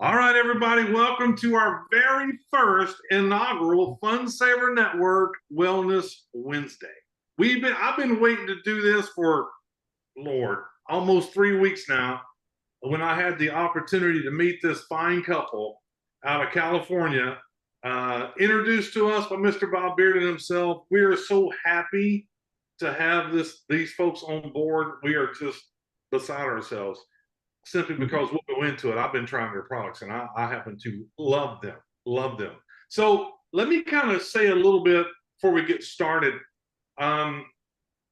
All right, everybody, welcome to our very first inaugural Fun Saver Network Wellness Wednesday. I've been waiting to do this for, Lord, almost 3 weeks now. When I had the opportunity to meet this fine couple out of California, introduced to us by Mr. Bob Bearden himself. We are so happy to have these folks on board. We are just beside ourselves, simply because we'll go into it. I've been trying their products and I happen to love them, love them. So let me kind of say a little bit before we get started.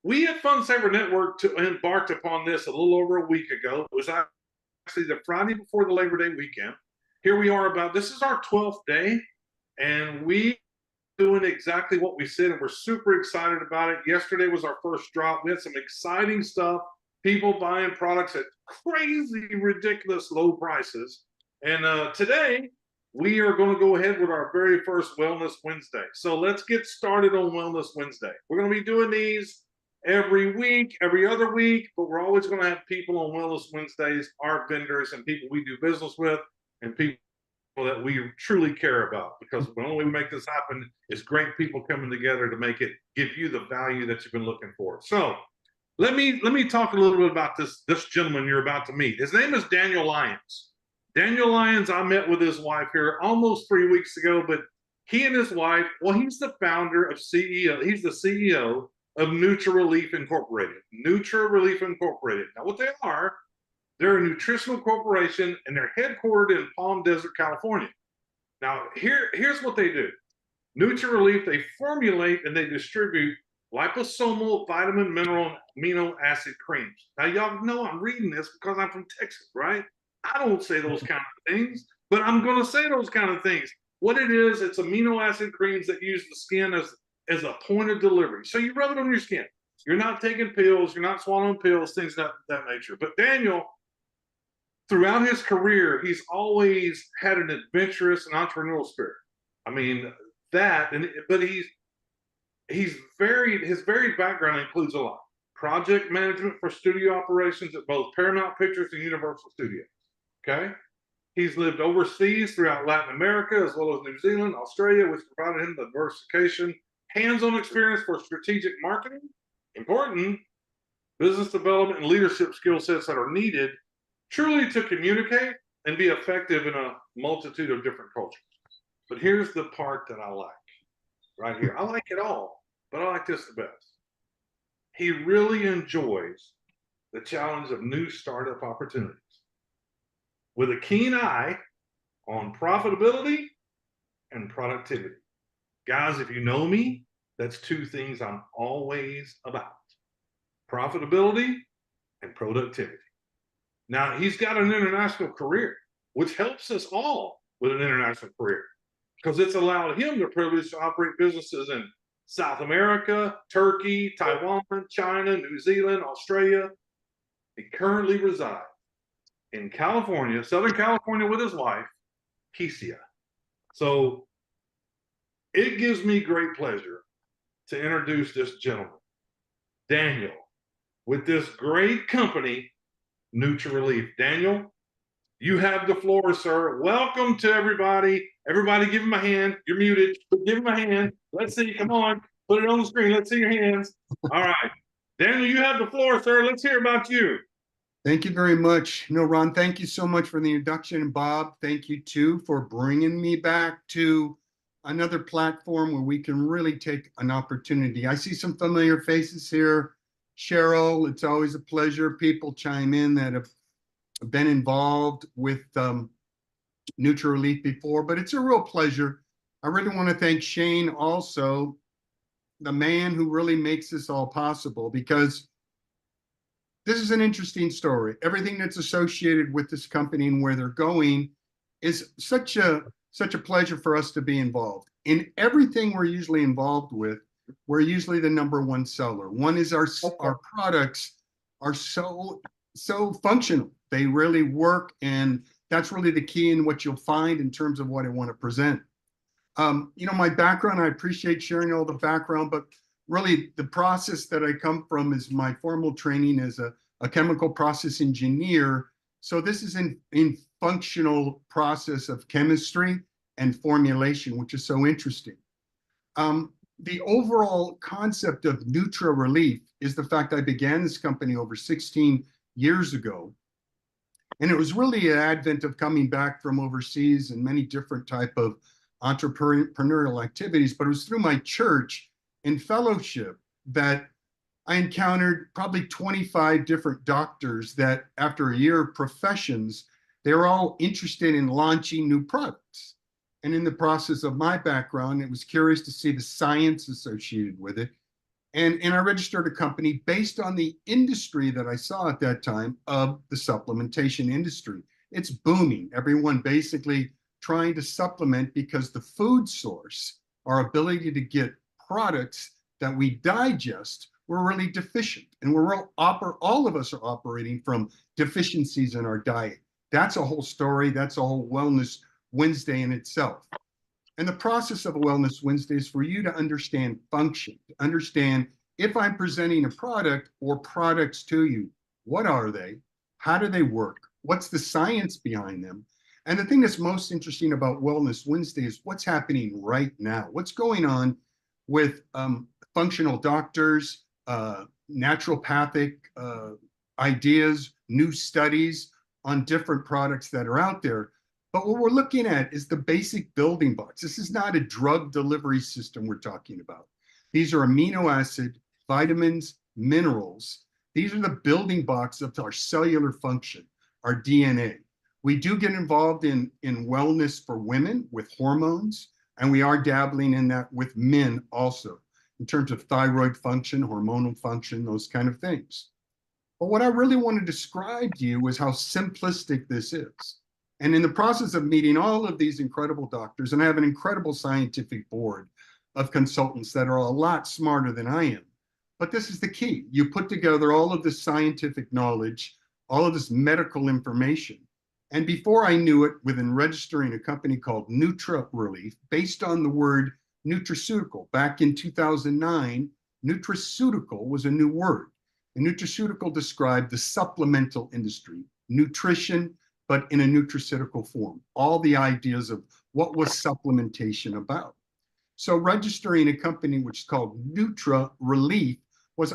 We at Fun Saver Network embarked upon this a little over a week ago. It was actually the Friday before the Labor Day weekend. Here we are this is our 12th day, and we doing exactly what we said, and we're super excited about it. Yesterday was our first drop. We had some exciting stuff, people buying products at crazy, ridiculous low prices. And today, we are going to go ahead with our very first Wellness Wednesday. So let's get started on Wellness Wednesday. We're going to be doing these every week, every other week, but we're always going to have people on Wellness Wednesdays, our vendors and people we do business with, and people that we truly care about, because the only way we make this happen is great people coming together to make it give you the value that you've been looking for. So let me talk a little bit about this gentleman you're about to meet. His name is Daniel Lyons. Daniel Lyons, I met with his wife here almost 3 weeks ago, but he and his wife, well, he's the founder of CEO. He's the CEO of NutriRelief Incorporated. NutriRelief Incorporated. Now, what they are, they're a nutritional corporation, and they're headquartered in Palm Desert, California. Now, here's what they do. NutriRelief, they formulate and they distribute liposomal vitamin, mineral, and amino acid creams. Now, y'all know I'm reading this because I'm from Texas, right? I don't say those kind of things, but I'm going to say those kind of things. What it is, it's amino acid creams that use the skin as a point of delivery. So you rub it on your skin. You're not taking pills. You're not swallowing pills, things of that nature. But Daniel, throughout his career, he's always had an adventurous and entrepreneurial spirit. I mean, but his varied background includes a lot. Project management for studio operations at both Paramount Pictures and Universal Studios. Okay? He's lived overseas throughout Latin America, as well as New Zealand, Australia, which provided him the diversification, hands-on experience for strategic marketing, important business development, and leadership skill sets that are needed truly to communicate and be effective in a multitude of different cultures. But here's the part that I like right here. I like it all, but I like this the best. He really enjoys the challenge of new startup opportunities with a keen eye on profitability and productivity. Guys, if you know me, that's two things I'm always about: profitability and productivity. Now, he's got an international career, which helps us all with an international career, because it's allowed him the privilege to operate businesses in South America, Turkey, Taiwan, China, New Zealand, Australia. He currently resides in California, Southern California, with his wife, Kesia. So it gives me great pleasure to introduce this gentleman, Daniel, with this great company, NutriRelief. Daniel, you have the floor, sir. Welcome to everybody. Everybody give him a hand. You're muted, but give him a hand. Let's see. Come on. Put it on the screen. Let's see your hands. All right. Daniel, you have the floor, sir. Let's hear about you. Thank you very much. No, Ron, thank you so much for the introduction. And Bob, thank you too for bringing me back to another platform where we can really take an opportunity. I see some familiar faces here. Cheryl, it's always a pleasure. People chime in that have been involved with NutriRelief before, but it's a real pleasure. I really want to thank Shane also, the man who really makes this all possible, because this is an interesting story. Everything that's associated with this company and where they're going is such a pleasure for us to be involved. In everything we're usually involved with, we're usually the #1 seller. One is our products are so functional. They really work, and that's really the key in what you'll find in terms of what I want to present. My background, I appreciate sharing all the background, but really the process that I come from is my formal training as a chemical process engineer So this is in functional process of chemistry and formulation, which is so interesting. The overall concept of Nutra Relief is the fact I began this company over 16 years ago. And it was really an advent of coming back from overseas and many different type of entrepreneurial activities. But it was through my church and fellowship that I encountered probably 25 different doctors that after a year of professions, they were all interested in launching new products. And in the process of my background, it was curious to see the science associated with it. And I registered a company based on the industry that I saw at that time of the supplementation industry. It's booming. Everyone basically trying to supplement because the food source, our ability to get products that we digest, we're really deficient. And all of us are operating from deficiencies in our diet. That's a whole story. That's a whole Wellness Wednesday in itself. And the process of a Wellness Wednesday is for you to understand function, to understand if I'm presenting a product or products to you, what are they? How do they work? What's the science behind them? And the thing that's most interesting about Wellness Wednesday is what's happening right now. What's going on with functional doctors, naturopathic ideas, new studies on different products that are out there. But what we're looking at is the basic building blocks. This is not a drug delivery system we're talking about. These are amino acid, vitamins, minerals. These are the building blocks of our cellular function, our DNA. We do get involved in wellness for women with hormones, and we are dabbling in that with men also, in terms of thyroid function, hormonal function, those kind of things. But what I really want to describe to you is how simplistic this is. And in the process of meeting all of these incredible doctors, and I have an incredible scientific board of consultants that are a lot smarter than I am. But this is the key. You put together all of this scientific knowledge, all of this medical information. And before I knew it, within registering a company called Nutra Relief, based on the word nutraceutical, back in 2009, nutraceutical was a new word. And nutraceutical described the supplemental industry, nutrition, but in a nutraceutical form. All the ideas of what was supplementation about. So registering a company which is called Nutra Relief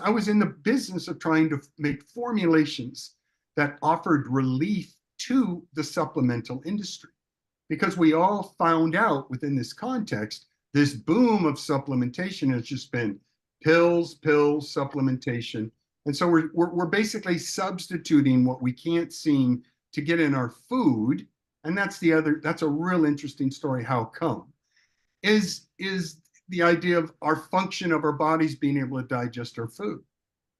I was in the business of trying to make formulations that offered relief to the supplemental industry. Because we all found out within this context, this boom of supplementation has just been pills, supplementation. And so we're basically substituting what we can't seem to get in our food. And that's a real interesting story. How come? Is the idea of our function of our bodies being able to digest our food.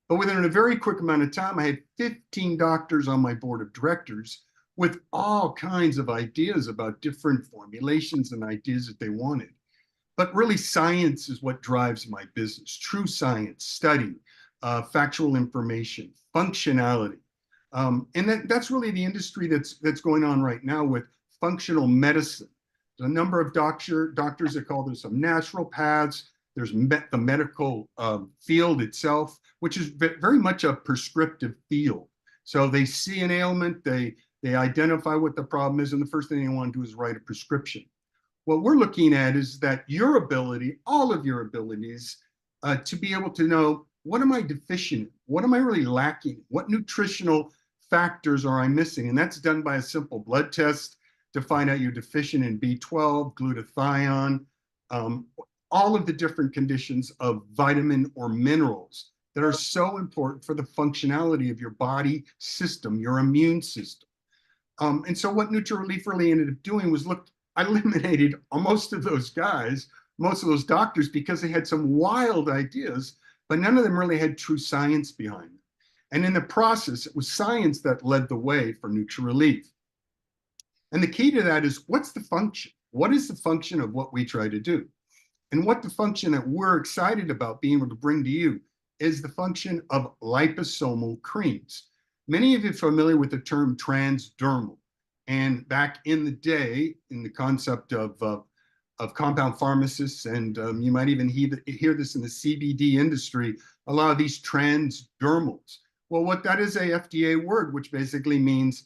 But within a very quick amount of time, I had 15 doctors on my board of directors with all kinds of ideas about different formulations and ideas that they wanted. But really, science is what drives my business. True science, study, factual information, functionality. And that's really the industry that's going on right now with functional medicine. There's a number of doctors that call this some naturopaths. There's the medical field itself, which is very much a prescriptive field. So they see an ailment, they identify what the problem is, and the first thing they want to do is write a prescription. What we're looking at is that your ability, all of your abilities, to be able to know, what am I deficient in? What am I really lacking? What nutritional factors are I missing? And that's done by a simple blood test to find out you're deficient in B12, glutathione, all of the different conditions of vitamin or minerals that are so important for the functionality of your body system, your immune system. And so what NutriRelief really ended up doing was, look, I eliminated most of those guys, most of those doctors, because they had some wild ideas, but none of them really had true science behind them. And in the process, it was science that led the way for NutriRelief. And the key to that is, what's the function? What is the function of what we try to do? And what the function that we're excited about being able to bring to you is the function of liposomal creams. Many of you are familiar with the term transdermal. And back in the day, in the concept of compound pharmacists, and you might even hear this in the CBD industry, a lot of these transdermals. Well, what that is, a FDA word, which basically means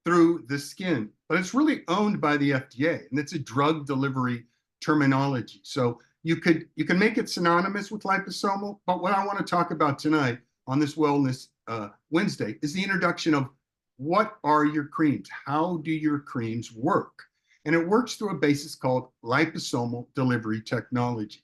through the skin, but it's really owned by the FDA, and it's a drug delivery terminology. So you can make it synonymous with liposomal, but what I want to talk about tonight on this Wellness Wednesday is the introduction of what are your creams? How do your creams work? And it works through a basis called liposomal delivery technology.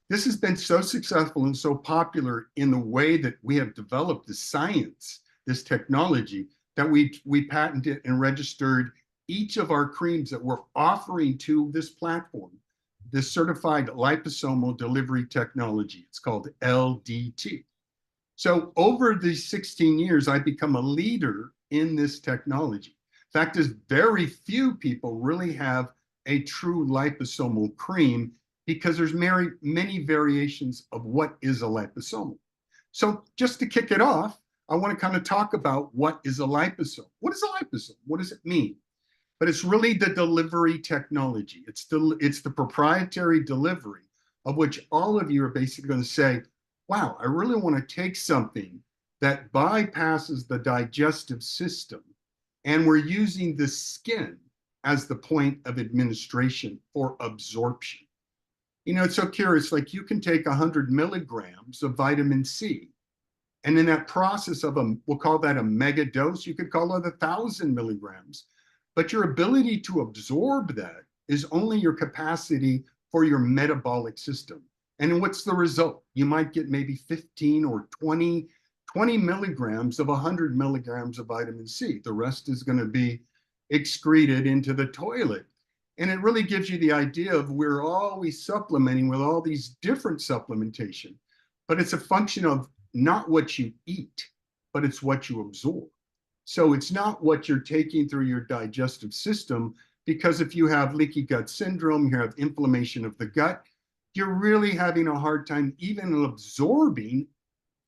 This has been so successful and so popular in the way that we have developed the science, this technology, that we patented and registered each of our creams that we're offering to this platform, this certified liposomal delivery technology. It's called LDT. So over these 16 years, I've become a leader in this technology. Fact is, very few people really have a true liposomal cream because there's many variations of what is a liposomal. So just to kick it off, I want to kind of talk about what is a liposome. What is a liposome? What does it mean? But it's really the delivery technology. It's the proprietary delivery of which all of you are basically going to say, wow, I really want to take something that bypasses the digestive system, and we're using the skin as the point of administration for absorption. You know, it's so curious, like you can take 100 milligrams of vitamin C, and in that process of we'll call that a mega dose, you could call it 1,000 milligrams, but your ability to absorb that is only your capacity for your metabolic system. And what's the result? You might get maybe 15 or 20 milligrams of 100 milligrams of vitamin C. The rest is going to be excreted into the toilet. And it really gives you the idea of we're always supplementing with all these different supplementation, but it's a function of not what you eat, but it's what you absorb. So it's not what you're taking through your digestive system, because if you have leaky gut syndrome, you have inflammation of the gut, you're really having a hard time even absorbing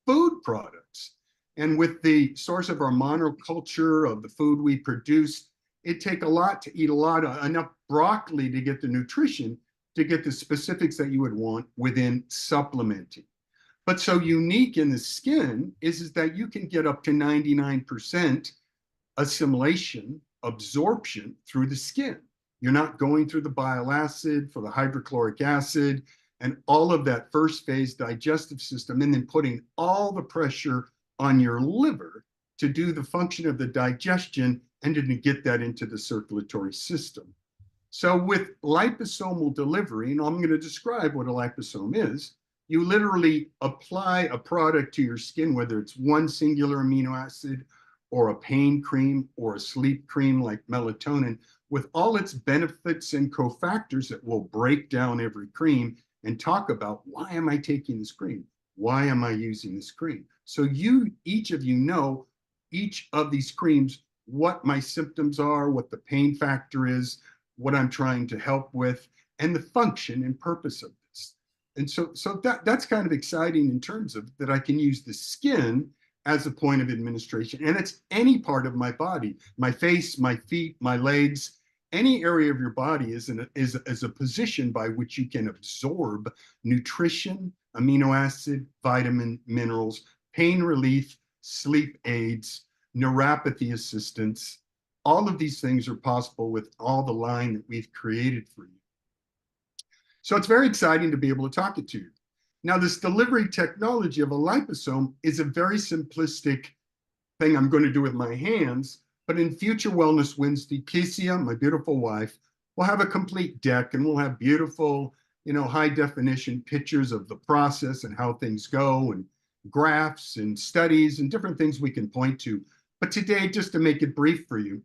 food products. And with the source of our monoculture of the food we produce, it takes a lot to eat enough broccoli to get the nutrition, to get the specifics that you would want within supplementing. But so unique in the skin is that you can get up to 99% assimilation, absorption through the skin. You're not going through the bile acid for the hydrochloric acid and all of that first phase digestive system, and then putting all the pressure on your liver to do the function of the digestion and to get that into the circulatory system. So with liposomal delivery, and I'm going to describe what a liposome is, you literally apply a product to your skin, whether it's one singular amino acid or a pain cream or a sleep cream like melatonin, with all its benefits and cofactors that will break down every cream and talk about, why am I taking this cream? Why am I using this cream? So each of you know each of these creams, what my symptoms are, what the pain factor is, what I'm trying to help with, and the function and purpose of this. And so that's kind of exciting in terms of that I can use the skin as a point of administration. And it's any part of my body, my face, my feet, my legs, any area of your body is a position by which you can absorb nutrition, amino acid, vitamin, minerals, pain relief, sleep aids, neuropathy assistance. All of these things are possible with all the line that we've created for you. So it's very exciting to be able to talk it to you. Now, this delivery technology of a liposome is a very simplistic thing I'm going to do with my hands, but in future Wellness Wednesday, Kesia, my beautiful wife, will have a complete deck, and we'll have beautiful, high definition pictures of the process and how things go, and graphs and studies and different things we can point to. But today, just to make it brief for you,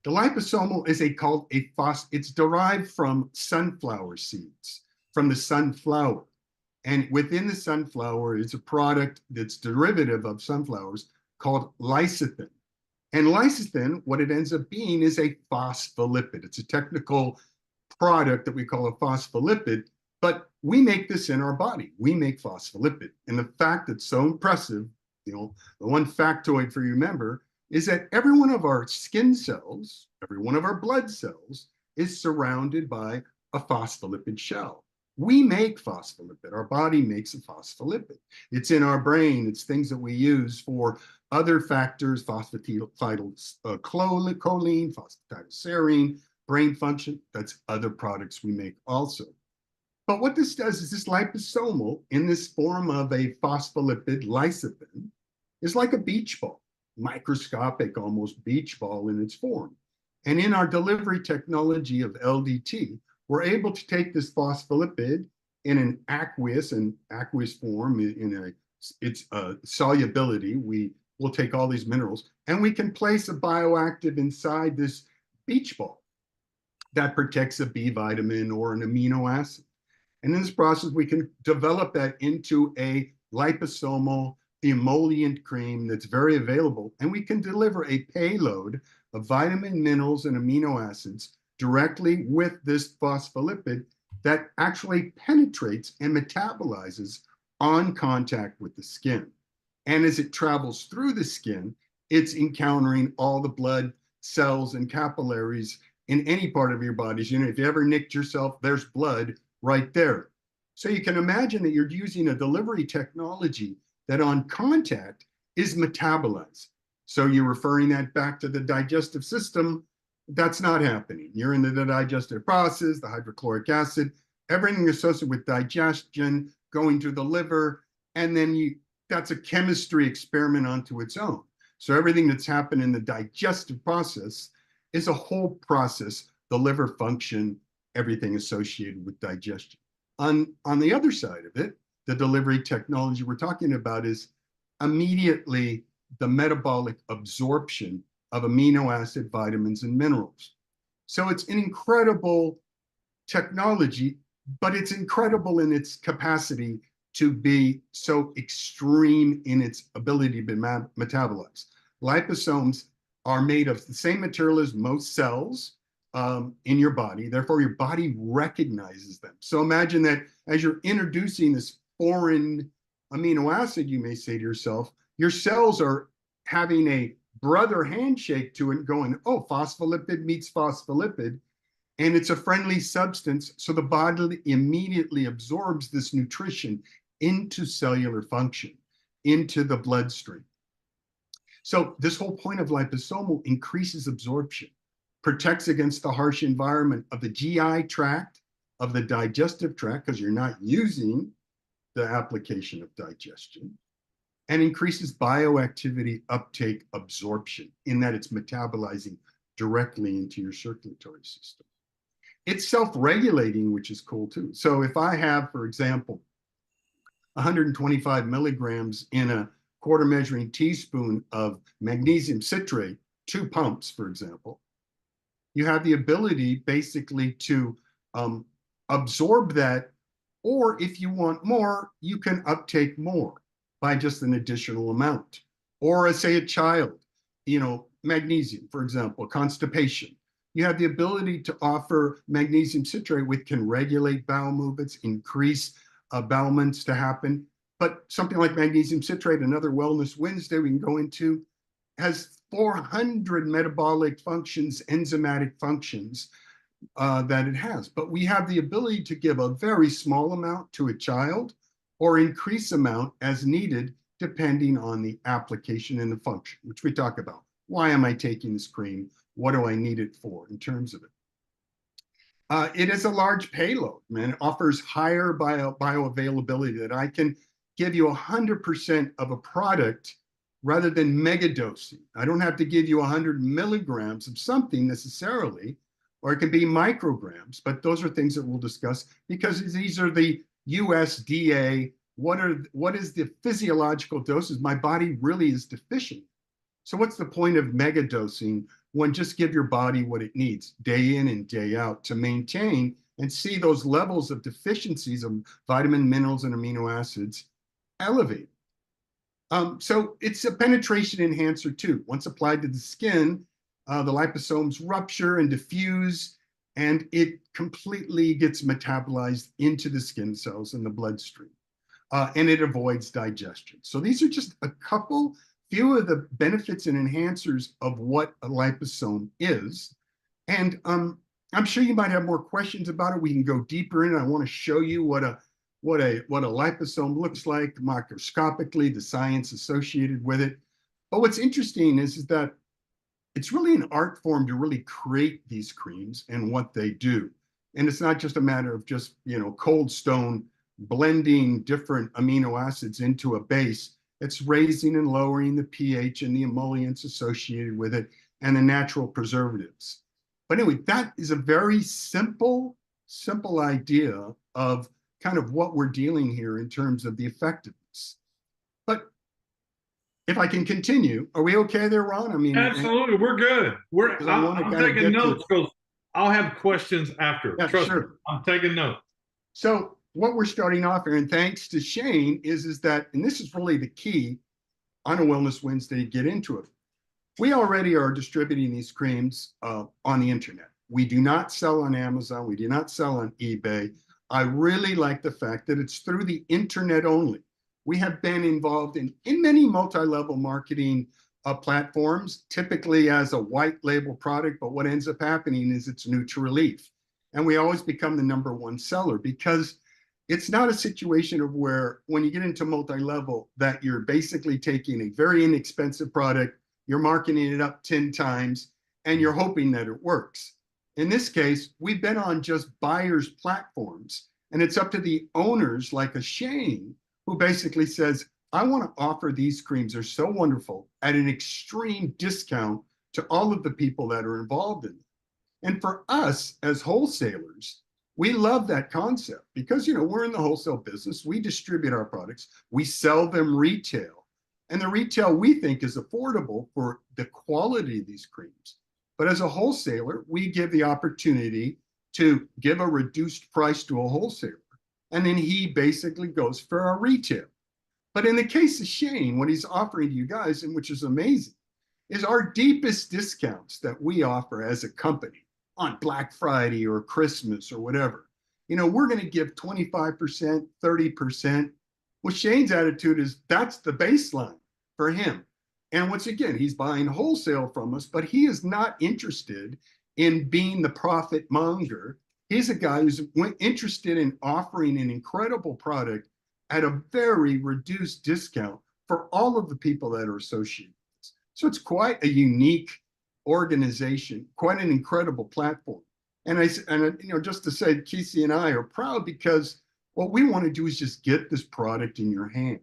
the liposomal is it's derived from sunflower seeds, from the sunflower. And within the sunflower is a product that's derivative of sunflowers called lecithin. And lecithin, what it ends up being is a phospholipid. It's a technical product that we call a phospholipid, but we make this in our body. We make phospholipid. And the fact that's so impressive, the one factoid for you remember, is that every one of our skin cells, every one of our blood cells is surrounded by a phospholipid shell. We make phospholipid. Our body makes a phospholipid. It's in our brain. It's things that we use for other factors, phosphatidylcholine, phosphatidylserine, brain function. That's other products we make also. But what this does is this liposomal, in this form of a phospholipid lysopin, is like a beach ball, microscopic, almost beach ball in its form. And in our delivery technology of LDT, we're able to take this phospholipid in an aqueous form, in its solubility. We will take all these minerals and we can place a bioactive inside this beach ball that protects a B vitamin or an amino acid. And in this process, we can develop that into a liposomal emollient cream that's very available. And we can deliver a payload of vitamin, minerals, and amino acids directly with this phospholipid that actually penetrates and metabolizes on contact with the skin. And as it travels through the skin, it's encountering all the blood cells and capillaries in any part of your body. You know, if you ever nicked yourself, there's blood right there. So you can imagine that you're using a delivery technology that on contact is metabolized. So you're referring that back to the digestive system. That's not happening. You're in the digestive process, the hydrochloric acid, everything associated with digestion going to the liver, and then that's a chemistry experiment onto its own. So everything that's happened in the digestive process is a whole process, the liver function, everything associated with digestion. On the other side of it, the delivery technology we're talking about is immediately the metabolic absorption of amino acid, vitamins, and minerals. So it's an incredible technology, but it's incredible in its capacity to be so extreme in its ability to be metabolized. Liposomes are made of the same material as most cells in your body. Therefore, your body recognizes them. So imagine that as you're introducing this foreign amino acid, you may say to yourself, your cells are having a brother handshake to it, going, oh, phospholipid meets phospholipid, and it's a friendly substance. So the body immediately absorbs this nutrition into cellular function, into the bloodstream. So this whole point of liposomal increases absorption, protects against the harsh environment of the GI tract, of the digestive tract, because you're not using the application of digestion, and increases bioactivity, uptake, absorption, in that it's metabolizing directly into your circulatory system. It's self-regulating, which is cool too. So if I have, for example, 125 milligrams in a quarter measuring teaspoon of magnesium citrate, 2 pumps, for example, you have the ability basically to absorb that, or if you want more, you can uptake more by just an additional amount. Or say a child, magnesium, for example, constipation. You have the ability to offer magnesium citrate, which can regulate bowel movements, increase bowel movements to happen. But something like magnesium citrate, another Wellness Wednesday we can go into, has 400 metabolic functions, enzymatic functions that it has. But we have the ability to give a very small amount to a child or increase amount as needed, depending on the application and the function, which we talk about. Why am I taking this cream? What do I need it for in terms of it? It is a large payload, man. It offers higher bioavailability, that I can give you 100% of a product rather than mega dosing. I don't have to give you 100 milligrams of something necessarily, or it can be micrograms, but those are things that we'll discuss, because these are the USDA, what is the physiological doses my body really is deficient. So what's the point of mega dosing when just give your body what it needs day in and day out to maintain and see those levels of deficiencies of vitamin, minerals, and amino acids elevate. So it's a penetration enhancer too. Once applied to the skin, the liposomes rupture and diffuse, and it completely gets metabolized into the skin cells in the bloodstream, and it avoids digestion. So these are just a few of the benefits and enhancers of what a liposome is. And I'm sure you might have more questions about it. We can go deeper in. I want to show you what a liposome looks like microscopically, the science associated with it. But what's interesting is that it's really an art form to really create these creams and what they do. And it's not just a matter of just, cold stone blending different amino acids into a base. It's raising and lowering the pH and the emollients associated with it and the natural preservatives. But anyway, that is a very simple idea of kind of what we're dealing here in terms of the effectiveness. But if I can continue, are we okay there, Ron? I mean, Absolutely, we're good. I'm taking notes because I'll have questions after. Yeah, Trust me, sure. I'm taking notes. So what we're starting off here, and thanks to Shane, is that, and this is really the key on a Wellness Wednesday, get into it. We already are distributing these creams on the internet. We do not sell on Amazon. We do not sell on eBay. I really like the fact that it's through the internet only. We have been involved in many multi-level marketing platforms, typically as a white label product, but what ends up happening is it's new to relief. And we always become the number one seller because it's not a situation of where when you get into multi-level that you're basically taking a very inexpensive product, you're marketing it up 10 times, and you're hoping that it works. In this case, we've been on just buyers' platforms, and it's up to the owners like a Shane who basically says, I want to offer these creams. They're so wonderful at an extreme discount to all of the people that are involved in it. And for us as wholesalers, we love that concept because, we're in the wholesale business. We distribute our products. We sell them retail. And the retail we think is affordable for the quality of these creams. But as a wholesaler, we give the opportunity to give a reduced price to a wholesaler. And then he basically goes for a retail. But in the case of Shane, what he's offering to you guys, and which is amazing, is our deepest discounts that we offer as a company on Black Friday or Christmas or whatever. We're going to give 25%, 30%. Well, Shane's attitude is that's the baseline for him. And once again, he's buying wholesale from us, but he is not interested in being the profit monger. He's a guy who's interested in offering an incredible product at a very reduced discount for all of the people that are associated with this. So it's quite a unique organization, quite an incredible platform. And just to say, Kesey and I are proud because what we want to do is just get this product in your hand.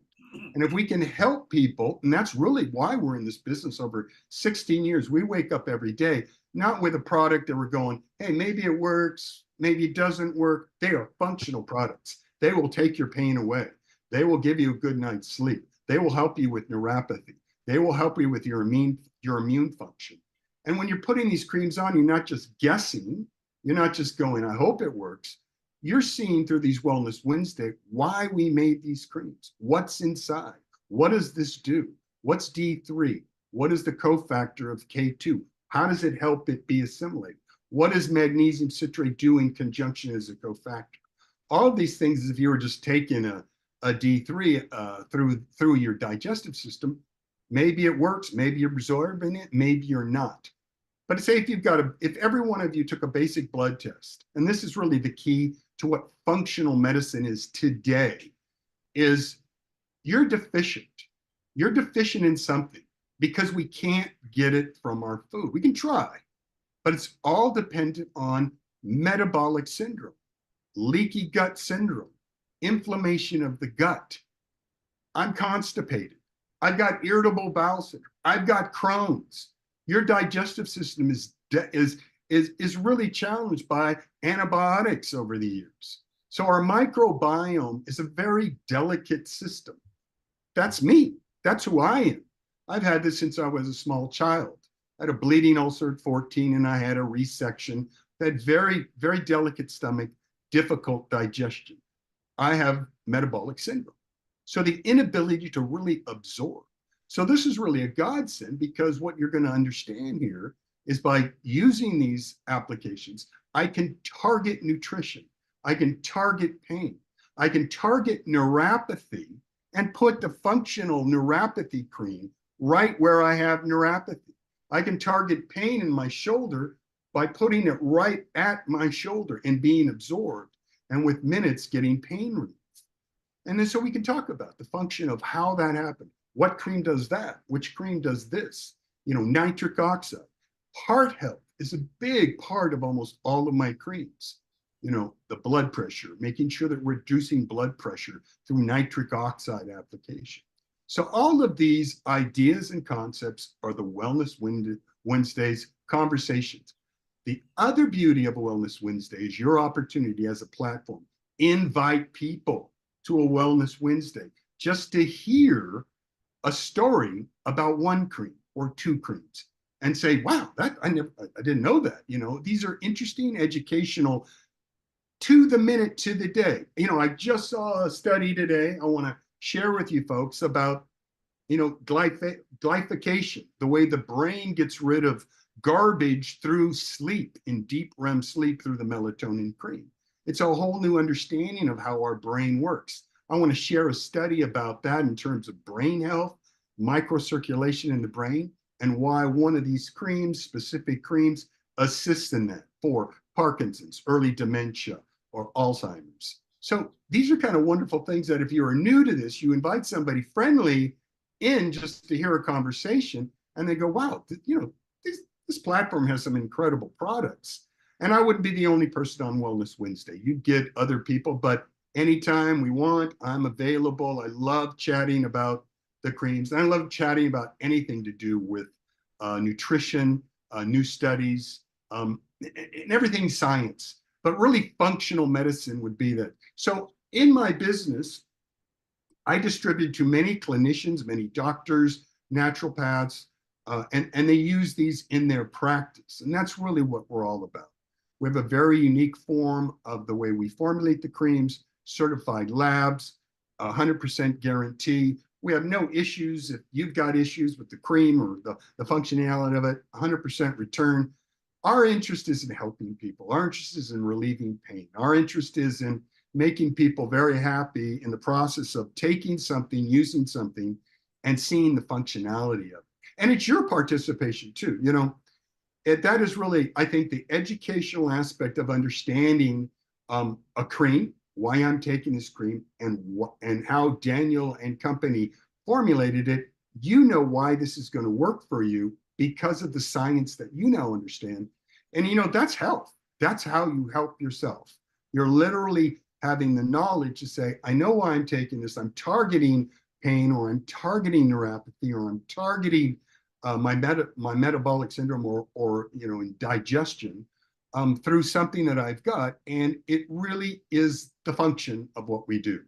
And if we can help people, and that's really why we're in this business over 16 years, we wake up every day, not with a product that we're going, hey, maybe it works, maybe it doesn't work. They are functional products. They will take your pain away. They will give you a good night's sleep. They will help you with neuropathy. They will help you with your immune function. And when you're putting these creams on, you're not just guessing. You're not just going, I hope it works. You're seeing through these Wellness Wednesday why we made these creams. What's inside? What does this do? What's D3? What is the cofactor of K2? How does it help it be assimilated? What does magnesium citrate do in conjunction as a cofactor? All of these things, if you were just taking a D3 through your digestive system, maybe it works, maybe you're absorbing it, maybe you're not. But say if every one of you took a basic blood test, and this is really the key to what functional medicine is today, is you're deficient. You're deficient in something because we can't get it from our food. We can try, but it's all dependent on metabolic syndrome, leaky gut syndrome, inflammation of the gut. I'm constipated. I've got irritable bowel syndrome. I've got Crohn's. Your digestive system is really challenged by antibiotics over the years. So our microbiome is a very delicate system. That's me. That's who I am. I've had this since I was a small child. I had a bleeding ulcer at 14 and I had a resection. I had very, very delicate stomach, difficult digestion. I have metabolic syndrome. So the inability to really absorb. So this is really a godsend because what you're going to understand here is by using these applications, I can target nutrition. I can target pain. I can target neuropathy and put the functional neuropathy cream right where I have neuropathy. I can target pain in my shoulder by putting it right at my shoulder and being absorbed, and with minutes getting pain relief. And then so we can talk about the function of how that happened. What cream does that? Which cream does this? Nitric oxide. Heart health is a big part of almost all of my creams. The blood pressure, making sure that we're reducing blood pressure through nitric oxide application. So all of these ideas and concepts are the Wellness Wednesdays conversations. The other beauty of a Wellness Wednesday is your opportunity as a platform. Invite people to a Wellness Wednesday just to hear a story about one cream or two creams and say, wow, that I didn't know that. These are interesting, educational, to the minute, to the day. I just saw a study today I want to share with you folks about, glycation, the way the brain gets rid of garbage through sleep, in deep REM sleep, through the melatonin cream. It's a whole new understanding of how our brain works. I want to share a study about that in terms of brain health, microcirculation in the brain, and why one of these creams, specific creams, assists in that for Parkinson's, early dementia, or Alzheimer's. So these are kind of wonderful things that if you are new to this, you invite somebody friendly in just to hear a conversation, and they go, wow, this platform has some incredible products. And I wouldn't be the only person on Wellness Wednesday. You'd get other people, but anytime we want, I'm available. I love chatting about the creams. And I love chatting about anything to do with nutrition, new studies, and everything science, but really functional medicine would be that. So in my business, I distribute to many clinicians, many doctors, naturopaths, and they use these in their practice. And that's really what we're all about. We have a very unique form of the way we formulate the creams, certified labs, 100% guarantee. We have no issues. If you've got issues with the cream or the functionality of it, 100% return. Our interest is in helping people. Our interest is in relieving pain. Our interest is in making people very happy in the process of taking something, using something, and seeing the functionality of it. And it's your participation too. That is really, I think, the educational aspect of understanding a cream, why I'm taking this cream, and how Daniel and company formulated it. Why this is going to work for you because of the science that you now understand. And that's health. That's how you help yourself. You're literally having the knowledge to say, I know why I'm taking this. I'm targeting pain, or I'm targeting neuropathy, or I'm targeting my metabolic syndrome, or indigestion through something that I've got. And it really is the function of what we do.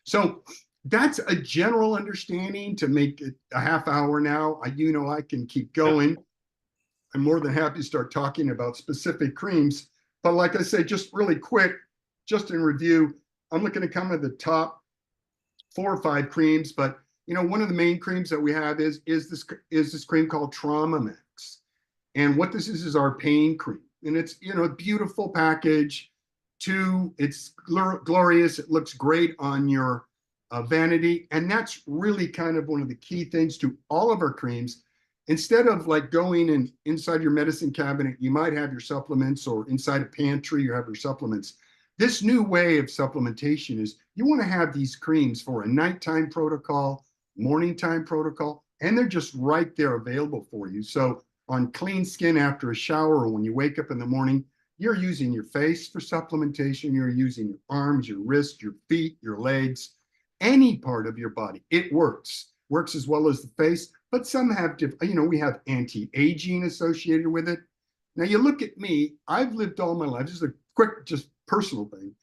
So that's a general understanding. To make it a half hour now, I can keep going. I'm more than happy to start talking about specific creams. But like I say, just really quick, just in review, I'm looking to come at the top 4 or 5 creams. But one of the main creams that we have is this cream called Trauma Max. And what this is our pain cream. And it's a beautiful package. 2, it's glorious. It looks great on your vanity. And that's really kind of one of the key things to all of our creams. Instead of like going inside your medicine cabinet, you might have your supplements, or inside a pantry, you have your supplements. This new way of supplementation is you want to have these creams for a nighttime protocol, morning time protocol, and they're just right there available for you. So on clean skin after a shower, or when you wake up in the morning, you're using your face for supplementation. You're using your arms, your wrists, your feet, your legs, any part of your body. It works as well as the face, but some have different, we have anti-aging associated with it. Now you look at me, I've lived all my life. This is a quick, just personal thing.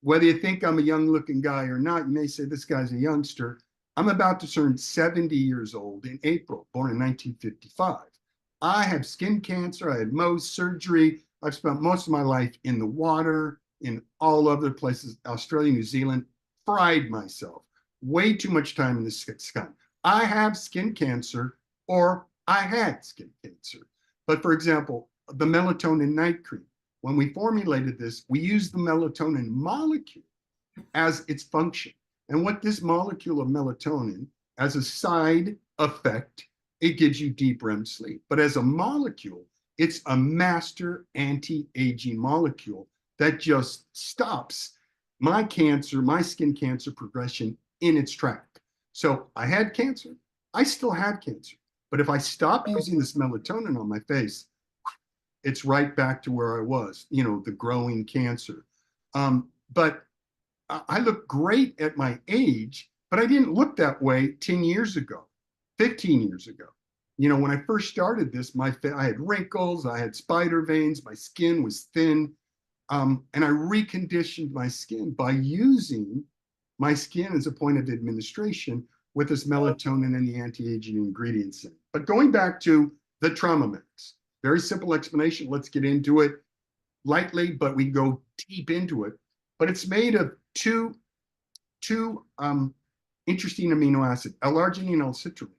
Whether you think I'm a young looking guy or not, you may say this guy's a youngster. I'm about to turn 70 years old in April, born in 1955. I have skin cancer. I had Mohs surgery. I've spent most of my life in the water, in all other places, Australia, New Zealand, fried myself. Way too much time in the sun. I have skin cancer, or I had skin cancer. But for example, the melatonin night cream, when we formulated this, we used the melatonin molecule as its function. And what this molecule of melatonin, as a side effect, it gives you deep REM sleep. But as a molecule, It's a master anti-aging molecule that just stops my cancer, my skin cancer progression in its track. So I had cancer. I still have cancer. But if I stop using this melatonin on my face, it's right back to where I was, the growing cancer. But I look great at my age, but I didn't look that way 10 years ago, 15 years ago. When I first started this, I had wrinkles, I had spider veins, my skin was thin, and I reconditioned my skin by using my skin as a point of administration with this melatonin and the anti-aging ingredients in it. But going back to the Trauma Max, very simple explanation. Let's get into it lightly, but we go deep into it. But it's made of two interesting amino acids, L-arginine and L-citrulline.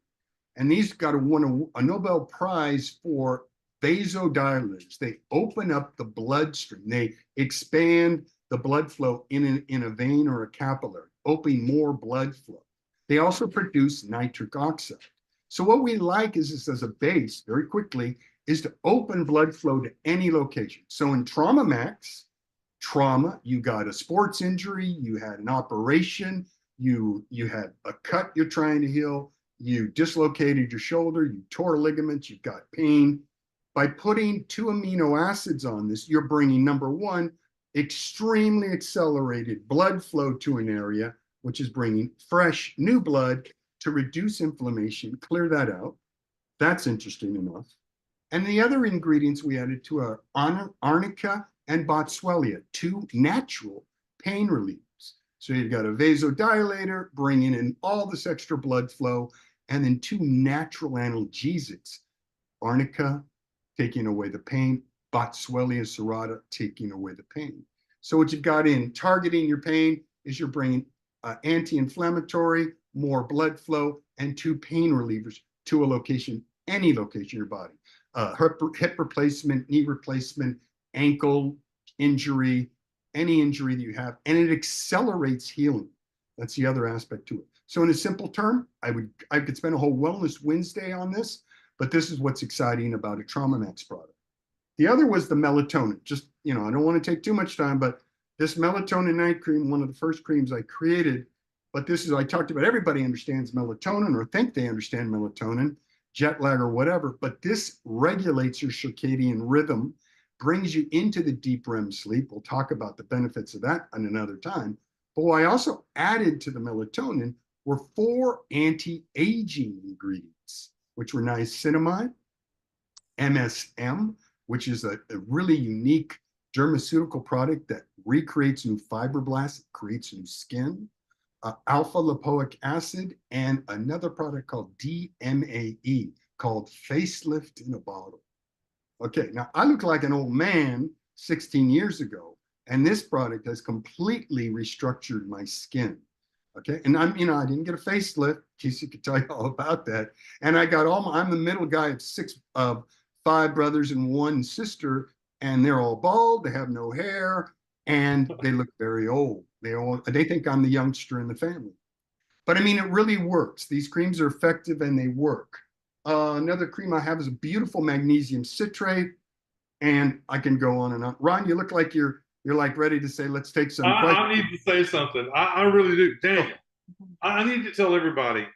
And these won a Nobel Prize for vasodilators. They open up the bloodstream. They expand the blood flow in a vein or a capillary, opening more blood flow. They also produce nitric oxide. So what we like is this as a base, very quickly, is to open blood flow to any location. So in Trauma Max, you got a sports injury, you had an operation, you had a cut you're trying to heal, you dislocated your shoulder, you tore ligaments, you've got pain. By putting 2 amino acids on this, you're bringing, number one, extremely accelerated blood flow to an area, which is bringing fresh new blood to reduce inflammation, clear that out. That's interesting enough. And the other ingredients we added to are arnica and boswellia, 2 natural pain relievers. So you've got a vasodilator bringing in all this extra blood flow, and then 2 natural analgesics, arnica taking away the pain, boswellia serrata taking away the pain. So what you've got in targeting your pain is you're bringing anti-inflammatory, more blood flow, and 2 pain relievers to a location, any location in your body. Hip replacement, knee replacement, ankle injury, any injury that you have, and it accelerates healing. That's the other aspect to it. So in a simple term, I could spend a whole Wellness Wednesday on this, but this is what's exciting about a Trauma Max product. The other was the melatonin. Just, I don't want to take too much time, but this melatonin night cream, one of the first creams I created, but I talked about, everybody understands melatonin or think they understand melatonin, jet lag or whatever, but this regulates your circadian rhythm, brings you into the deep REM sleep. We'll talk about the benefits of that on another time. But what I also added to the melatonin were 4 anti-aging ingredients, which were niacinamide, MSM, which is a really unique dermaceutical product that recreates new fibroblasts, creates new skin, alpha lipoic acid, and another product called DMAE, called Facelift in a Bottle. Okay, now I look like an old man 16 years ago, and this product has completely restructured my skin. Okay, and I didn't get a facelift. Casey could tell you all about that. And I got I'm the middle guy of 5 brothers and 1 sister, and they're all bald. They have no hair, and they look very old. They think I'm the youngster in the family. But it really works. These creams are effective and they work. Another cream I have is a beautiful magnesium citrate, and I can go on and on. Ron, you look like you're like ready to say, let's take some questions. I need to say something. I really do. Daniel, I need to tell everybody,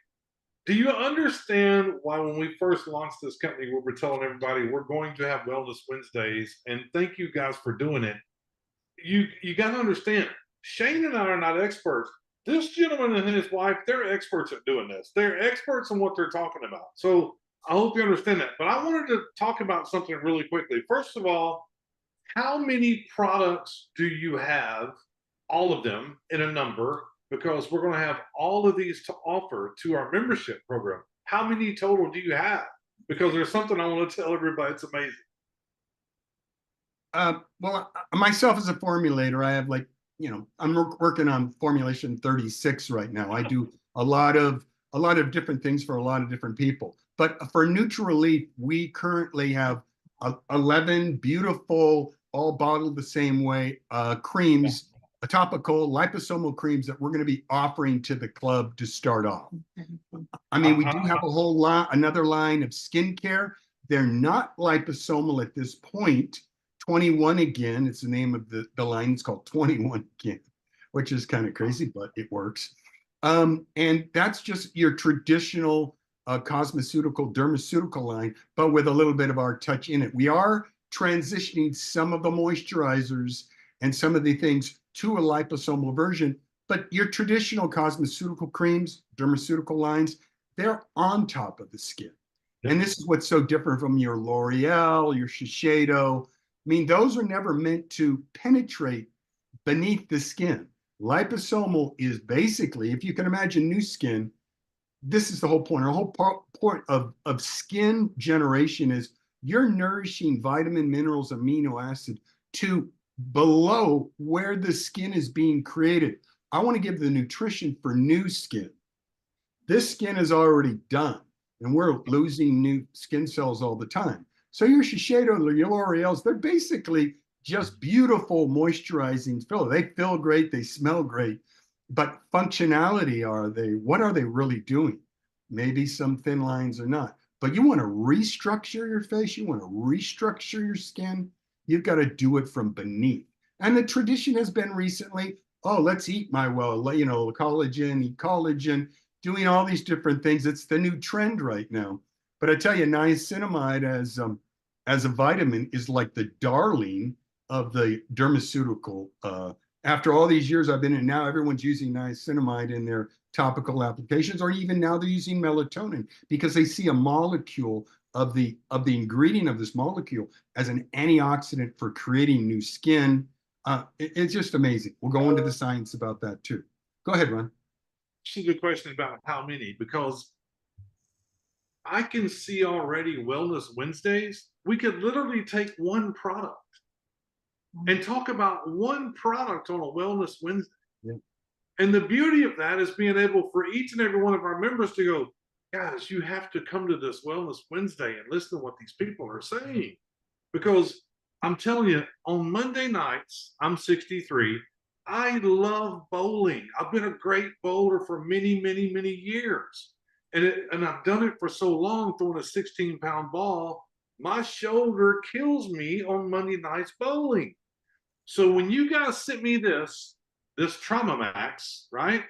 do you understand why when we first launched this company, we were telling everybody we're going to have Wellness Wednesdays, and thank you guys for doing it. You got to understand, Shane and I are not experts. This gentleman and his wife, they're experts at doing this. They're experts in what they're talking about. So I hope you understand that. But I wanted to talk about something really quickly. First of all, how many products do you have? All of them in a number, because we're going to have all of these to offer to our membership program. How many total do you have? Because there's something I want to tell everybody. It's amazing. Well, myself as a formulator, I have I'm working on formulation 36 right now. I do a lot of different things for a lot of different people. But for Neutral Relief, we currently have 11 beautiful, all bottled the same way, creams, topical liposomal creams that we're going to be offering to the club to start off. We do have a whole lot, another line of skincare, They're not liposomal at this point. 21 again, it's the name of the line. It's called 21 again, which is kind of crazy, but it works. And that's just your traditional cosmeceutical, dermaceutical line, but with a little bit of our touch in it. We are transitioning some of the moisturizers and some of the things to a liposomal version, but your traditional cosmeceutical creams, dermaceutical lines, they're on top of the skin. And this is what's so different from your L'Oreal, your Shiseido. I mean, those are never meant to penetrate beneath the skin. Liposomal is basically, if you can imagine new skin, this is the whole point. Our whole point of skin generation is you're nourishing vitamin, minerals, amino acid to below where the skin is being created. I want to give the nutrition for new skin. This skin is already done, and we're losing new skin cells all the time. So your Shiseido, your L'Oreals, they're basically just beautiful moisturizing filler. They feel great, they smell great, but functionality, what are they really doing? Maybe some thin lines or not. But you want to restructure your face, you want to restructure your skin, you've got to do it from beneath. And the tradition has been recently, oh, let's eat my collagen, eat collagen, doing all these different things. It's the new trend right now. But I tell you, niacinamide as a vitamin is like the darling of the dermaceutical. After all these years I've been in, now everyone's using niacinamide in their topical applications, or even now they're using melatonin because they see a molecule of the ingredient of this molecule as an antioxidant for creating new skin. It's just amazing. We'll go into the science about that too. Go ahead, Ron. It's a good question about how many, because I can see already Wellness Wednesdays. We could literally take one product and talk about one product on a Wellness Wednesday. Yeah. And the beauty of that is being able for each and every one of our members to go, guys, you have to come to this Wellness Wednesday and listen to what these people are saying. Because I'm telling you, on Monday nights, I'm 63. I love bowling. I've been a great bowler for many, many, many years. And I've done it for so long, throwing a 16-pound ball. My shoulder kills me on Monday nights bowling. So when you guys sent me this Trauma Max, right?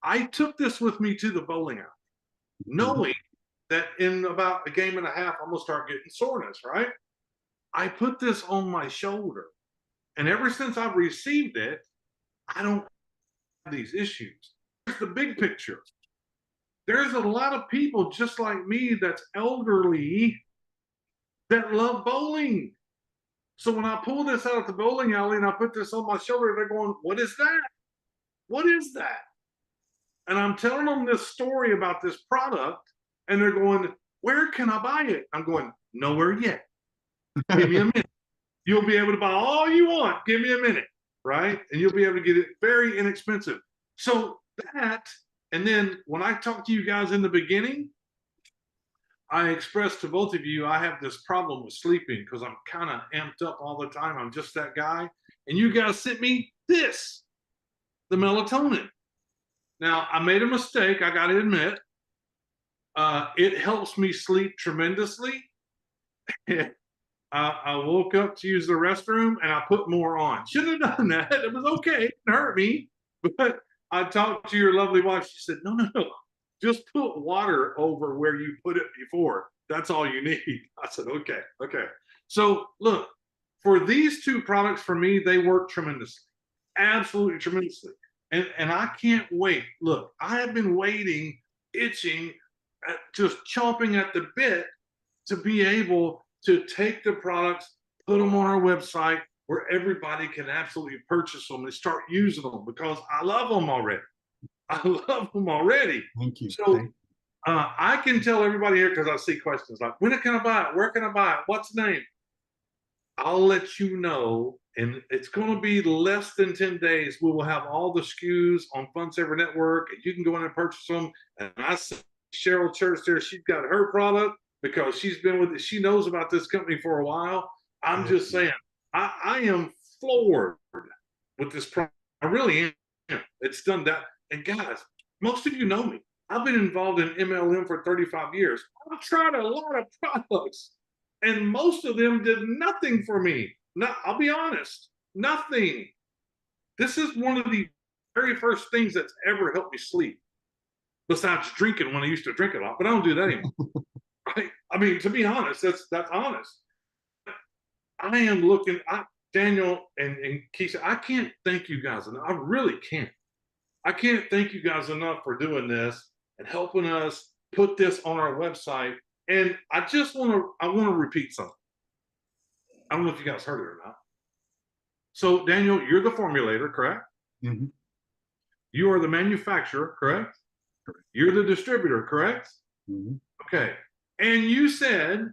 I took this with me to the bowling alley, knowing that in about a game and a half, I'm going to start getting soreness, right? I put this on my shoulder. And ever since I've received it, I don't have these issues. Here's the big picture. There's a lot of people just like me that's elderly that love bowling. So when I pull this out at the bowling alley and I put this on my shoulder, they're going, what is that? What is that? And I'm telling them this story about this product, and they're going, where can I buy it? I'm going, nowhere yet. Give me a minute. You'll be able to buy all you want. Give me a minute, right? And you'll be able to get it very inexpensive. So that, and then when I talked to you guys in the beginning, I expressed to both of you, I have this problem with sleeping because I'm kind of amped up all the time. I'm just that guy. And you guys sent me this, the melatonin. Now, I made a mistake, I got to admit. It helps me sleep tremendously. I woke up to use the restroom and I put more on. Should have done that. It was okay. It hurt me. But I talked to your lovely wife. She said, no. Just put water over where you put it before. That's all you need. I said, okay. So look, for these two products, for me, they work tremendously. Absolutely tremendously. And I can't wait. Look, I have been waiting, itching, just chomping at the bit to be able to take the products, put them on our website where everybody can absolutely purchase them and start using them because I love them already. Thank you. So I can tell everybody here because I see questions like, when can I buy it? Where can I buy it? What's the name? I'll let you know. And it's going to be less than 10 days. We will have all the SKUs on FunSaver Network, and you can go in and purchase them. And I see Cheryl Church there. She's got her product because she's been with it. She knows about this company for a while. I'm just saying, I am floored with this product. I really am. It's done that. And guys, most of you know me. I've been involved in MLM for 35 years. I've tried a lot of products, and most of them did nothing for me. No, I'll be honest, nothing. This is one of the very first things that's ever helped me sleep, besides drinking when I used to drink a lot, but I don't do that anymore. Right? I mean, to be honest, that's honest. I am looking. Daniel and Keisha, I can't thank you guys enough. I really can't. I can't thank you guys enough for doing this and helping us put this on our website. And I want to repeat something. I don't know if you guys heard it or not. So, Daniel, you're the formulator, correct? Mm-hmm. You are the manufacturer, correct? Correct. You're the distributor, correct? Mm-hmm. Okay. And you said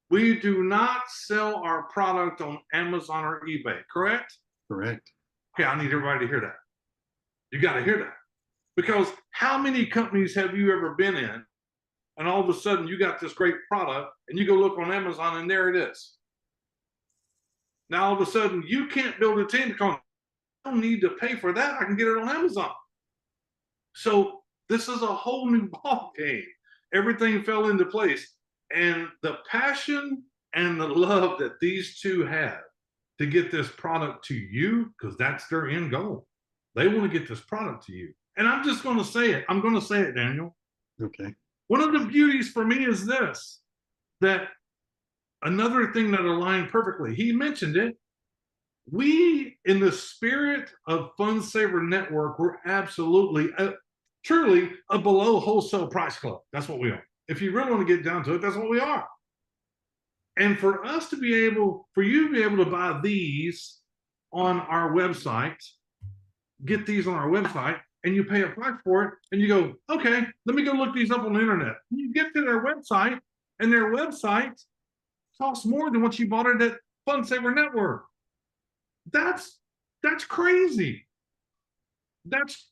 we do not sell our product on Amazon or eBay, correct? Correct. Okay, I need everybody to hear that. You got to hear that. Because how many companies have you ever been in, and all of a sudden you got this great product, and you go look on Amazon, and there it is. Now all of a sudden you can't build a team because I don't need to pay for that. I can get it on Amazon. So this is a whole new ball game. Everything fell into place, and the passion and the love that these two have to get this product to you, because that's their end goal. They want to get this product to you. And I'm just going to say it. I'm going to say it, Daniel. Okay. One of the beauties for me is this, that another thing that aligned perfectly, he mentioned it. We, in the spirit of Fund Saver Network, we're absolutely, truly a below wholesale price club. That's what we are. If you really want to get down to it, that's what we are. And for us to be able, for you to be able to buy these on our website, get these on our website, and you pay a price for it, and you go, okay, let me go look these up on the internet. You get to their website, and their website costs more than what you bought it at Fund Saver Network. That's crazy. That's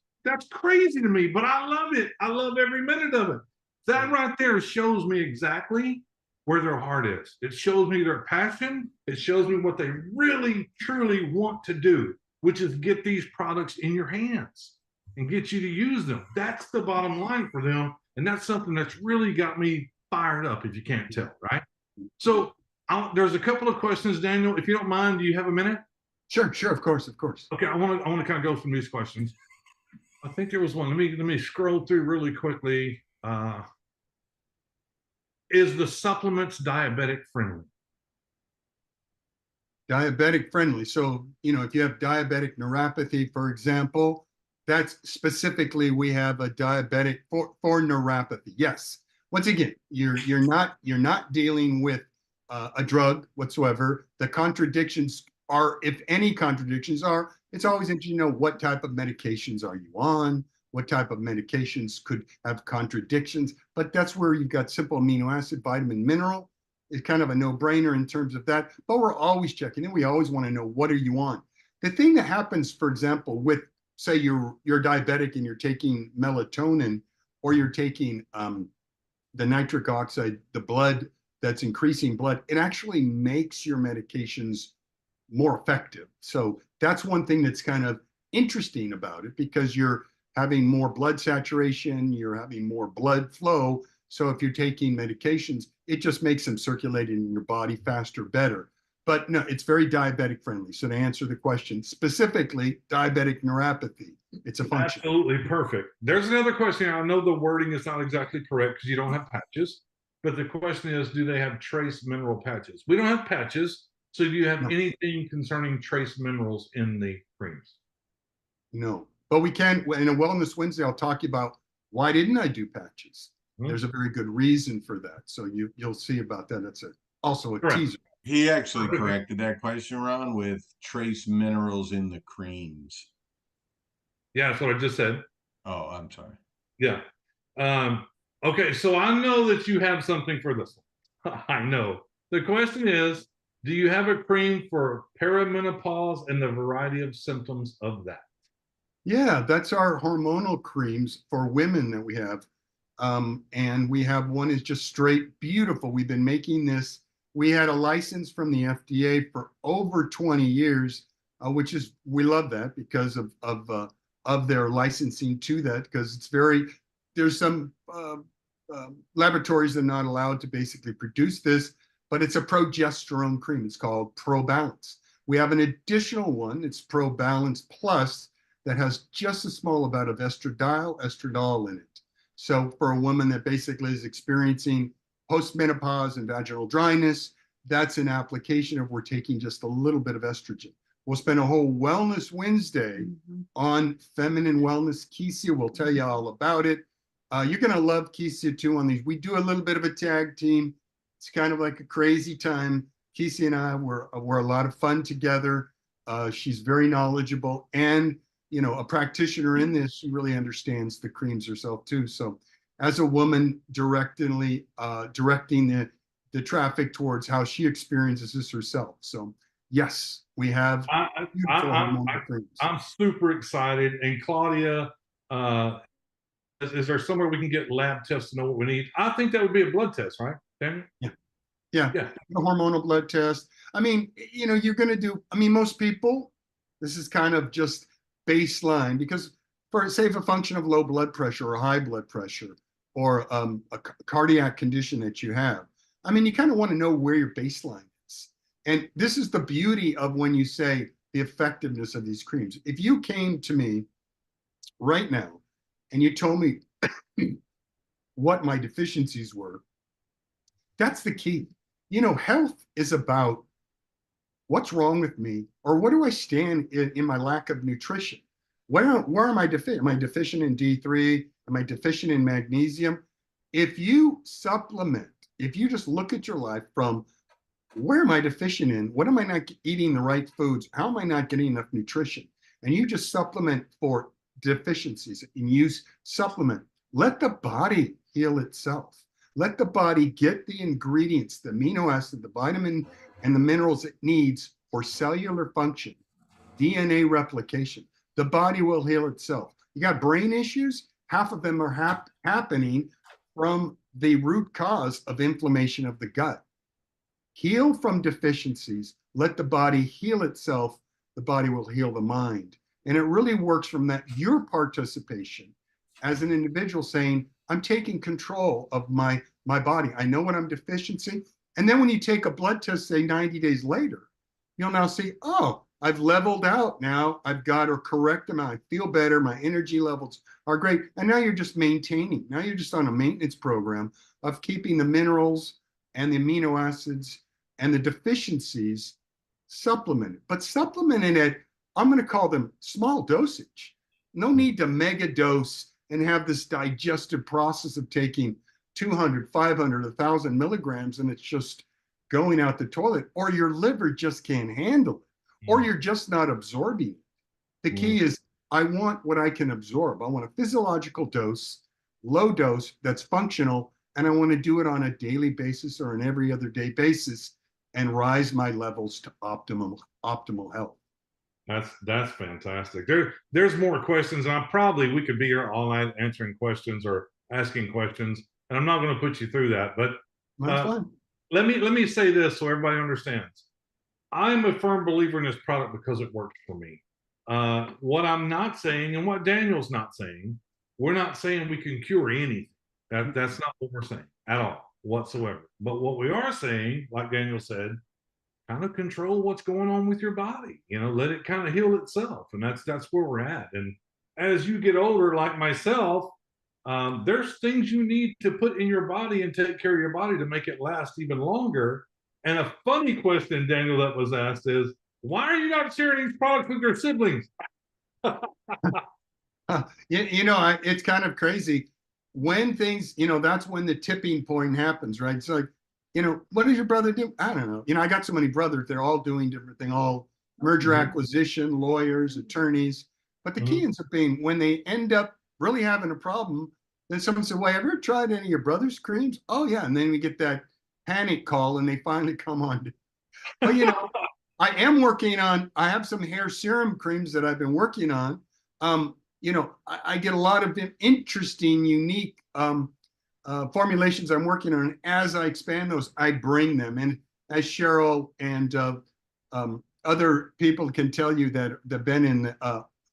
crazy to me, but I love it. I love every minute of it. That right there shows me exactly where their heart is. It shows me their passion. It shows me what they really, truly want to do, which is get these products in your hands and get you to use them. That's the bottom line for them. And that's something that's really got me fired up, if you can't tell, right? So there's a couple of questions, Daniel. If you don't mind, do you have a minute? Sure, of course. Okay, I want to kind of go through these questions. I think there was one. Let me scroll through really quickly. Is the supplements diabetic friendly? Diabetic friendly. So, if you have diabetic neuropathy, for example, that's specifically, we have a diabetic for neuropathy. Yes. Once again, you're not dealing with a drug whatsoever. The contradictions are, if any contradictions are, it's always interesting to know what type of medications are you on, what type of medications could have contradictions. But that's where you've got simple amino acid, vitamin, mineral. It's kind of a no-brainer in terms of that. But we're always checking in. We always want to know, what are you on? The thing that happens, for example, with, say you're diabetic and you're taking melatonin, or you're taking the nitric oxide, the blood that's increasing blood, it actually makes your medications more effective. So that's one thing that's kind of interesting about it, because you're having more blood saturation, you're having more blood flow. So if you're taking medications, it just makes them circulating in your body faster, better. But no, it's very diabetic friendly. So to answer the question, specifically diabetic neuropathy, it's a function. Absolutely perfect. There's another question. I know the wording is not exactly correct because you don't have patches, but the question is, do they have trace mineral patches? We don't have patches. So do you have anything concerning trace minerals in the creams? No, but we can, in a Wellness Wednesday, I'll talk about why didn't I do patches? There's a very good reason for that. So you'll see about that. That's also a Correct. teaser. He actually corrected that question, Ron, with trace minerals in the creams. Yeah, that's what I just said. Oh, I'm sorry. Yeah. Okay, so I know that you have something for this one. I know. The question is, do you have a cream for perimenopause and the variety of symptoms of that? Yeah, that's our hormonal creams for women that we have. And we have one is just straight beautiful. We've been making this. We had a license from the FDA for over 20 years, which is, we love that because of their licensing to that, because it's very, there's some laboratories that are not allowed to basically produce this, but it's a progesterone cream. It's called Pro Balance. We have an additional one. It's Pro Balance Plus that has just a small amount of estradiol in it. So for a woman that basically is experiencing postmenopause and vaginal dryness, that's an application of we're taking just a little bit of estrogen. We'll spend a whole Wellness Wednesday on feminine wellness. Kesia will tell you all about it. You're going to love Kesia too on these. We do a little bit of a tag team. It's kind of like a crazy time. Kesia and I were a lot of fun together. She's very knowledgeable and, you know, a practitioner in this. She really understands the creams herself too. So as a woman directing the traffic towards how she experiences this herself. So yes, we have I'm super excited. And Claudia, is there somewhere we can get lab tests to know what we need? I think that would be a blood test, right, Daniel? Yeah. The hormonal blood test. I mean, you know, you're going to do, I mean, most people, this is kind of just baseline because for say if a function of low blood pressure or high blood pressure or a cardiac condition that you have, I mean, you kind of want to know where your baseline is. And this is the beauty of when you say the effectiveness of these creams. If you came to me right now and you told me what my deficiencies were, that's the key. You know, health is about what's wrong with me or what do I stand in my lack of nutrition? Where am I deficient? Am I deficient in D3? Am I deficient in magnesium? If you supplement, if you just look at your life from where am I deficient in? What am I not eating the right foods? How am I not getting enough nutrition? And you just supplement for deficiencies and use supplement. Let the body heal itself. Let the body get the ingredients, the amino acid, the vitamin, and the minerals it needs for cellular function, DNA replication. The body will heal itself. You got brain issues? Half of them are happening from the root cause of inflammation of the gut. Heal from deficiencies. Let the body heal itself. The body will heal the mind. And it really works from that, your participation as an individual saying, I'm taking control of my body. I know what I'm deficiency. And then when you take a blood test, say 90 days later, you'll now see, oh, I've leveled out now. I've got a correct amount. I feel better. My energy levels are great. And now you're just maintaining. Now you're just on a maintenance program of keeping the minerals and the amino acids and the deficiencies supplemented. But supplemented at, I'm going to call them small dosage. No need to mega dose and have this digestive process of taking 200, 500, 1,000 milligrams and it's just going out the toilet, or your liver just can't handle it, or you're just not absorbing it. The key is I want what I can absorb. I want a physiological dose, low dose that's functional, and I want to do it on a daily basis or an every other day basis and rise my levels to optimal health. That's fantastic. There's more questions. We could be here all night answering questions or asking questions, and I'm not going to put you through that. But let me say this so everybody understands. I'm a firm believer in this product because it works for me. What I'm not saying, and what Daniel's not saying, we're not saying we can cure anything. That's not what we're saying at all whatsoever. But what we are saying, like Daniel said, kind of control what's going on with your body. You know, let it kind of heal itself, and that's where we're at. And as you get older, like myself, there's things you need to put in your body and take care of your body to make it last even longer. And a funny question, Daniel, that was asked is, why are you not sharing these products with your siblings? It's kind of crazy when things, that's when the tipping point happens, right? It's like, what does your brother do? I don't know. I got so many brothers, they're all doing different things, all merger acquisition, lawyers, attorneys. But the key ends up being when they end up really having a problem, then someone said, well, have you ever tried any of your brother's creams? Oh, yeah. And then we get that panic call and they finally come on. But, I have some hair serum creams that I've been working on. I get a lot of interesting, unique formulations I'm working on. As I expand those, I bring them. And as Cheryl and other people can tell you that have been in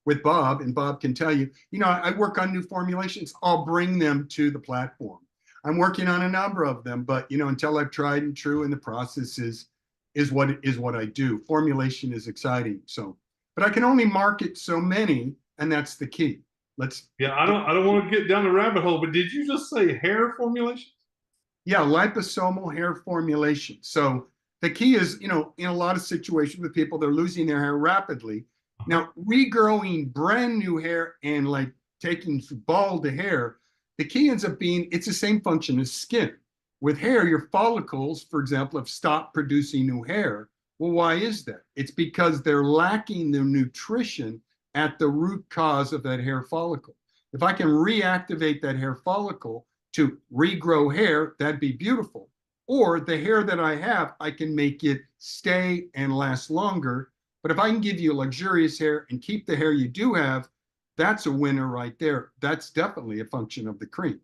with Bob, and Bob can tell you, I work on new formulations. I'll bring them to the platform. I'm working on a number of them, but until I've tried and true, and the process is what I do. Formulation is exciting. So, but I can only market so many, and that's the key. Yeah, I don't want to get down the rabbit hole, but did you just say hair formulation? Yeah, liposomal hair formulation. So the key is, in a lot of situations with people, they're losing their hair rapidly. Now, regrowing brand new hair and like taking bald hair, the key ends up being it's the same function as skin. With hair, your follicles, for example, have stopped producing new hair. Well, why is that? It's because they're lacking the nutrition at the root cause of that hair follicle. If I can reactivate that hair follicle to regrow hair, that'd be beautiful. Or the hair that I have, I can make it stay and last longer. But if I can give you luxurious hair and keep the hair you do have, that's a winner right there. That's definitely a function of the cream.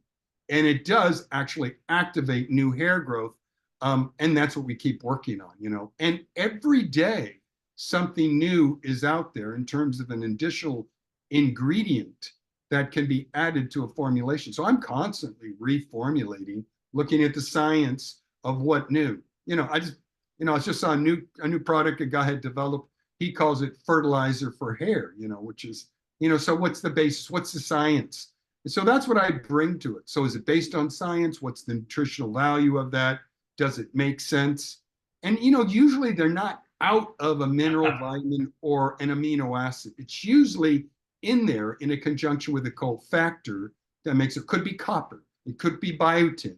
And it does actually activate new hair growth. And that's what we keep working on, And every day, something new is out there in terms of an additional ingredient that can be added to a formulation. So I'm constantly reformulating, looking at the science of what new. I just saw a new product a guy had developed. He calls it fertilizer for hair, which is, so what's the basis? What's the science? And so that's what I bring to it. So is it based on science? What's the nutritional value of that? Does it make sense? And, usually they're not out of a mineral, vitamin, or an amino acid. It's usually in there in a conjunction with a cofactor that makes it. Could be copper. It could be biotin.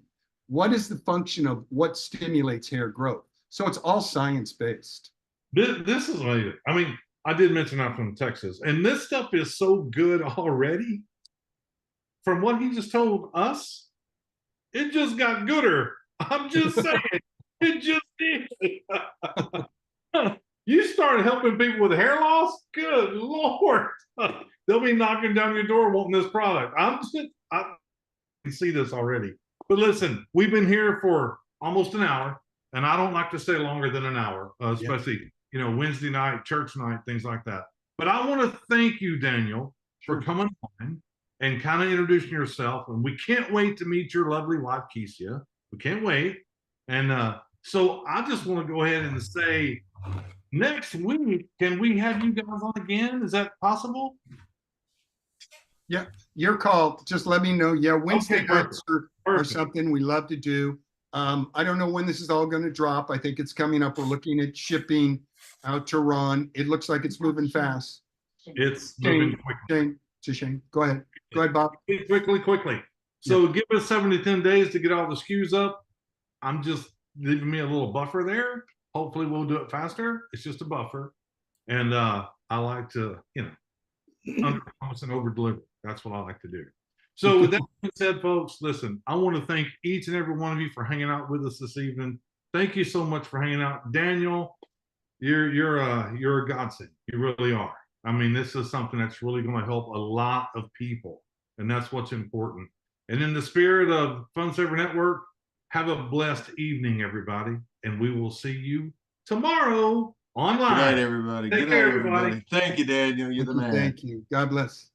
What is the function of what stimulates hair growth? So it's all science-based. This is amazing. I mean, I did mention I'm from Texas, and this stuff is so good already. From what he just told us, it just got gooder. I'm just saying, it just did. You started helping people with hair loss? Good Lord. They'll be knocking down your door wanting this product. I can see this already. But listen, we've been here for almost an hour, and I don't like to stay longer than an hour, especially, Wednesday night, church night, things like that. But I want to thank you, Daniel, for coming on and kind of introducing yourself. And we can't wait to meet your lovely wife, Keisha. We can't wait. And so I just want to go ahead and say, next week, can we have you guys on again? Is that possible? Yeah, your call. Just let me know. Yeah, Wednesday Okay, nights are something we love to do. I don't know when this is all going to drop. I think it's coming up. We're looking at shipping out to Ron. It looks like it's moving fast. It's moving quickly. It's a shame. Go ahead. Go ahead, Bob. Quickly. So give us 7 to 10 days to get all the SKUs up. I'm just leaving me a little buffer there. Hopefully we'll do it faster. It's just a buffer. And I like to, under promise and over deliver. That's what I like to do. So with that being said, folks, listen, I want to thank each and every one of you for hanging out with us this evening. Thank you so much for hanging out. Daniel, you're a godsend. You really are. I mean, this is something that's really going to help a lot of people. And that's what's important. And in the spirit of Fun Saver Network, have a blessed evening, everybody. And we will see you tomorrow online. Good night, everybody. Good night, everybody. Thank you, Daniel. You're the man. Thank you. God bless.